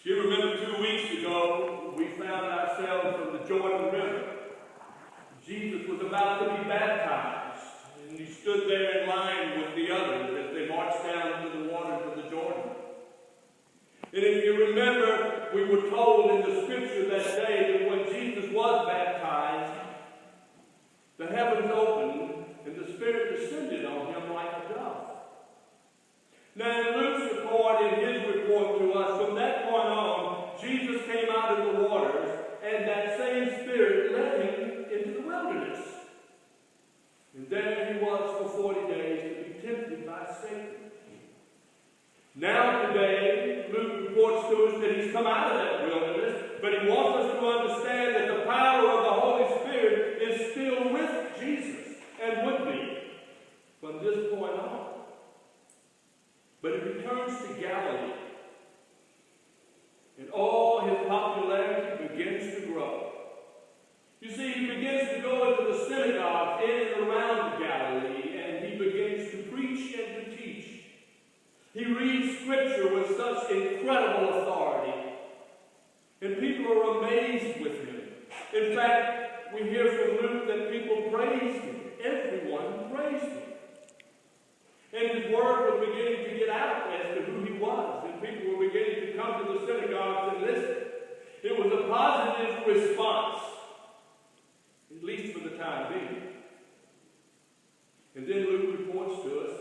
You remember 2 weeks ago, we found ourselves on the Jordan River. Jesus was about to be baptized, and he stood there in line with the others as they marched down into the waters of the Jordan. And if you remember, we were told in the scripture that day that when Jesus was baptized, the heavens opened and the Spirit descended on him like a dove. Now in Luke's report, in his report to us, from that point on, Jesus came out of the waters, and that same Spirit led him into the wilderness. And there he was for 40 days to be tempted by Satan. Now today, Luke reports to us that he's come out of that wilderness, but he wants us to understand that the power of the Holy Spirit is still with Jesus, and would be from this point on. But he returns to Galilee, and all his popularity begins to grow. You see, he begins to go into the synagogues in and around Galilee, and he begins to preach and to teach. He reads Scripture with such incredible authority, and people are amazed with him. In fact, we hear from Luke that people praised him. Everyone praised him. And his word was beginning to get out as to who he was, and people were beginning to come to the synagogues and listen. It was a positive response, at least for the time being. And then Luke reports to us,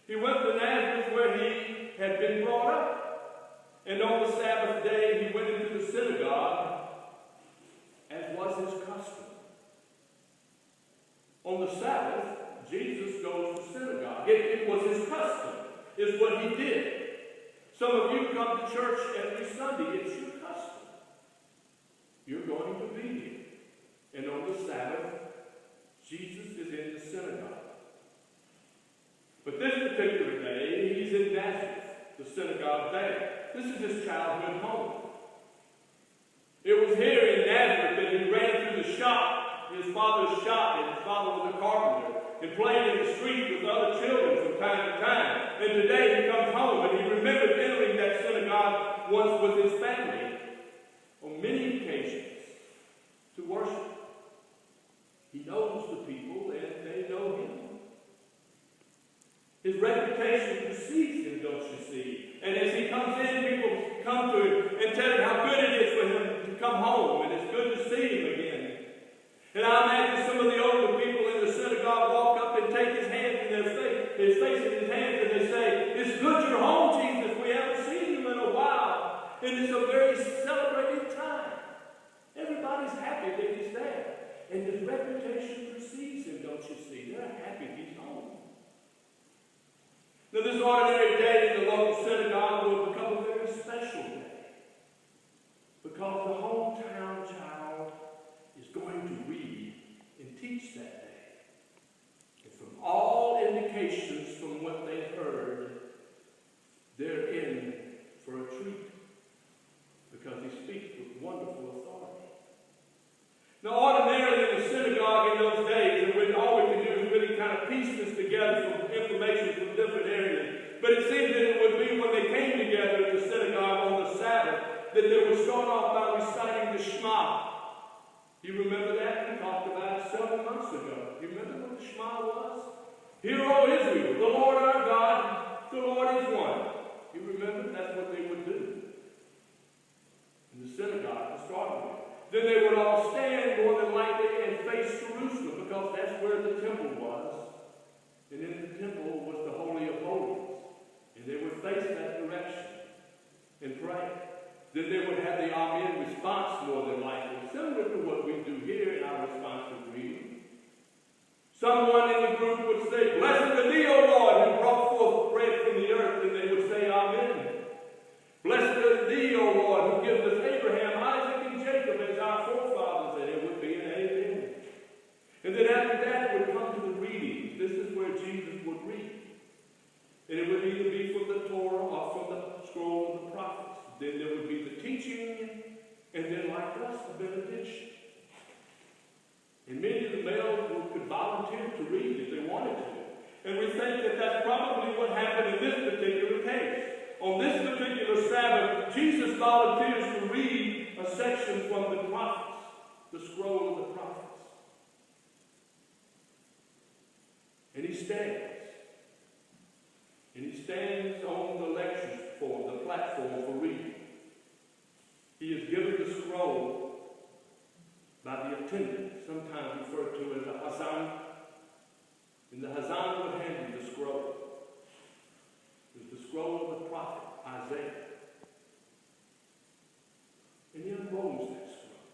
he went to Nazareth where he had been brought up, and on the Sabbath day he went into the synagogue, as was his custom. On the Sabbath, Jesus goes to synagogue. It was his custom. It's what he did. Some of you come to church every Sunday. It's your custom. You're going to be here. And on the Sabbath, Jesus is in the synagogue. But this particular day, he's in Nazareth, the synagogue there. This is his childhood home. It was here in Nazareth that he ran through the shop, his father's shop, and his father was a carpenter, and played in the street with other children from time to time. And today he comes home, and he remembered entering that synagogue once with his family on many occasions to worship. He knows the people, and they know him. His reputation precedes him, don't you see? And as he comes in, people come to him and tell him how good it is for him to come home, and it's good to see him again. And I imagine some of the older people in the synagogue walk up and take his hands in their face, his face in his hands, and they say, "It's good you're home, Jesus. We haven't seen you in a while." And it's a very celebrated time. Everybody's happy that he's there. And his reputation precedes him, don't you see? They're happy he's home. Now, this ordinary day in the local synagogue will become a very special day, because the hometown child is going to read and teach that day. And from all indications from what they've heard, they're in for a treat, because he speaks with wonderful authority. Now, ordinarily in the synagogue in those days, and all we can do is really kind of piece this together from information from different areas. But it seems that it would be when they came together in the synagogue on the Sabbath that they would start off by reciting the Shema. You remember that? We talked about it several months ago. You remember what the Shema was? Hear, O Israel, the Lord our God, the Lord is one. You remember? That's what they would do in the synagogue to start with. Then they would all stand more than likely and face Jerusalem, because that's where the temple was. And in the temple was the Holy of Holies. And they would face that direction and pray. Then they would have the Amen response more than likely, similar to what we do here in our responsive reading. Someone in the group would say, "Blessed are thee, O Lord, who brought forth bread from the earth," and they would say Amen. "Blessed are thee, O Lord, who giveth us Abraham, Isaac, and Jacob as our forefathers," and it would be an amen. And then after that would come to the readings. This is where Jesus would read. And it would either be from the Torah or from the scroll of the prophets. Then there would be the teaching, and then like us, the benediction. And many of the males could volunteer to read if they wanted to. And we think that that's probably what happened in this particular case. On this particular Sabbath, Jesus volunteers to read a section from the prophets, the scroll of the prophets. And he stands. And he stands on the lecture form, the platform for reading. He is given the scroll by the attendant, sometimes referred to as the Hazan. And the Hazan would hand him the scroll. It was the scroll of the prophet Isaiah. And he unrolls that scroll.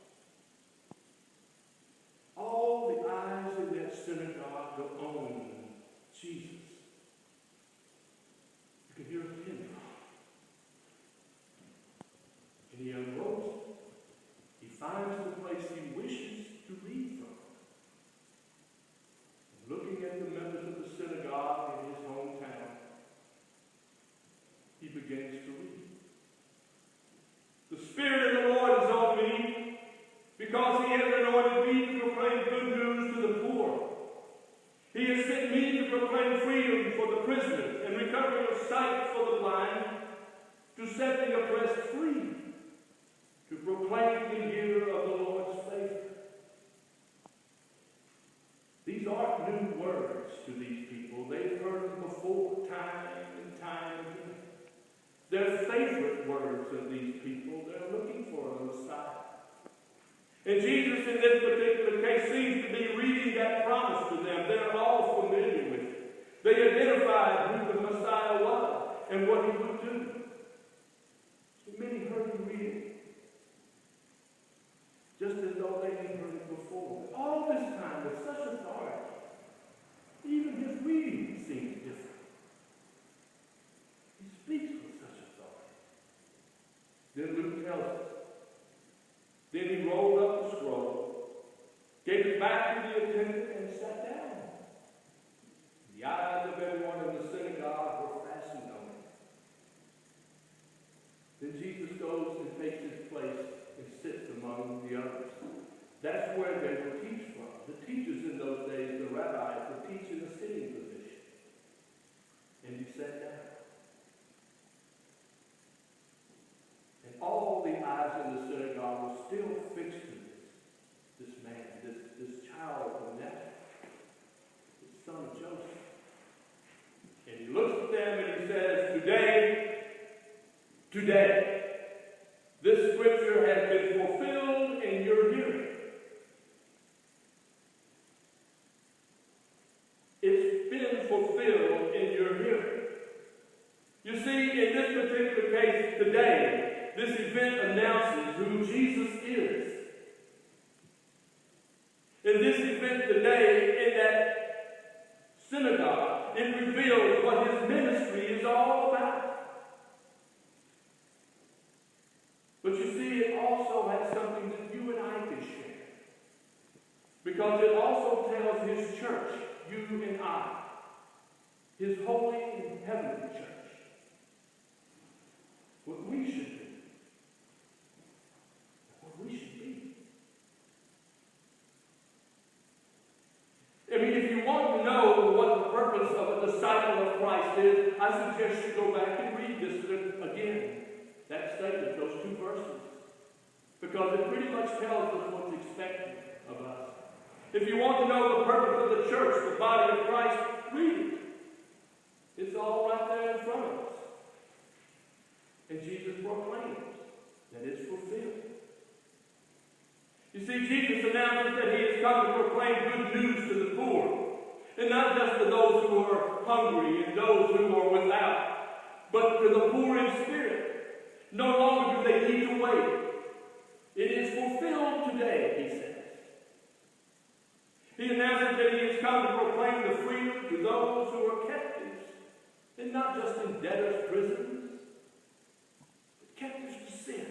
All the eyes in that synagogue go on Jesus. You can hear a pin drop. And he unrolls it. He finds the place he wishes to read from. And looking at the members of the synagogue in his hometown, he begins to read. The Spirit of the Lord is on me, because he has anointed me to proclaim good news to the poor. He has sent me to proclaim freedom for the prisoners and recovery of sight for the blind, to set the oppressed free, to proclaim the year of the Lord's favor. These aren't new words to these people. They've heard them before, time and time again. They're favorite words of these people. They're looking for a Messiah. And Jesus, in this particular case, seems to be reading that promise to them. They're all familiar with it. They identified who the Messiah was and what he would do. And many heard him read it, just as though they had heard it before. But all this time, with such authority, even his reading seems different. He speaks with such authority. Then Luke tells us. Then he rolled up the scroll, gave it back to the attendant, and sat down. The eyes of everyone in the synagogue were fastened on him. Then Jesus goes and takes his place and sits among the others. That's where they would teach from. The teachers in those days, the rabbis, would teach in a sitting position. And he sat down. And all the eyes in the synagogue were still fixed to this man, this child of Nazareth, the son of Joseph. And he looks at them and he says, Today, this scripture has been fulfilled in your hearing. It's been fulfilled in your hearing. You see, in this particular case today, this event announces who Jesus is. In this event today, in that synagogue, it reveals what his ministry is all about. But you see, it also has something that you and I can share. Because it also tells his church, you and I, his holy and heavenly church, what we should do. We should be. I mean, if you want to know what the purpose of a disciple of Christ is, I suggest you go back and read this again. That statement, those two verses. Because it pretty much tells us what's expected of us. If you want to know the purpose of the church, the body of Christ, read it. It's all right there in front of us. And Jesus proclaims that it's fulfilled. You see, Jesus announces that he has come to proclaim good news to the poor. And not just to those who are hungry and those who are without, but to the poor in spirit. No longer do they need to wait. It is fulfilled today, he says. He announces that he has come to proclaim the freedom to those who are captives. And not just in debtors' prisons, but captives to sin.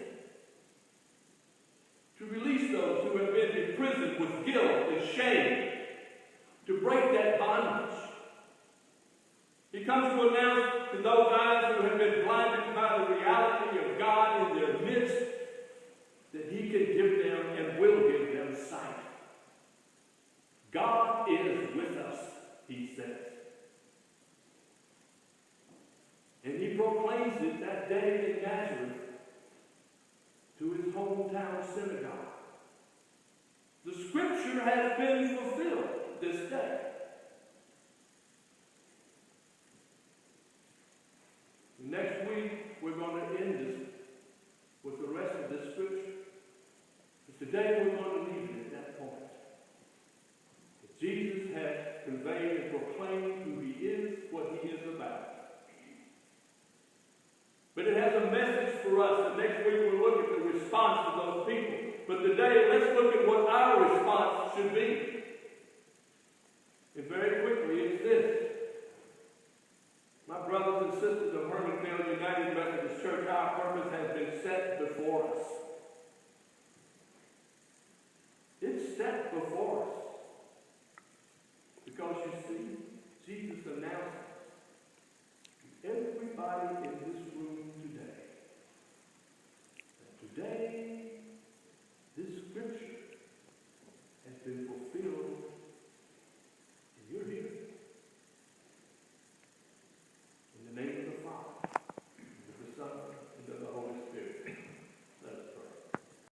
To release those who have been imprisoned with guilt and shame, to break that bondage. He comes to announce to those eyes who have been blinded by the reality of God in their midst that he can give them and will give them sight. God is with us, he says. And he proclaims it that day in Nazareth hometown synagogue. The scripture has been fulfilled this day. Next week, we're going to end this with the rest of this scripture. But today, we're going to leave it at that point. That Jesus has conveyed and proclaimed who he is, what he is about. But it has a message for us, and next week we'll look at the response of those people. But today, let's look at what our response should be. And very quickly, it's this. My brothers and sisters of Hermanville United Methodist Church, our purpose has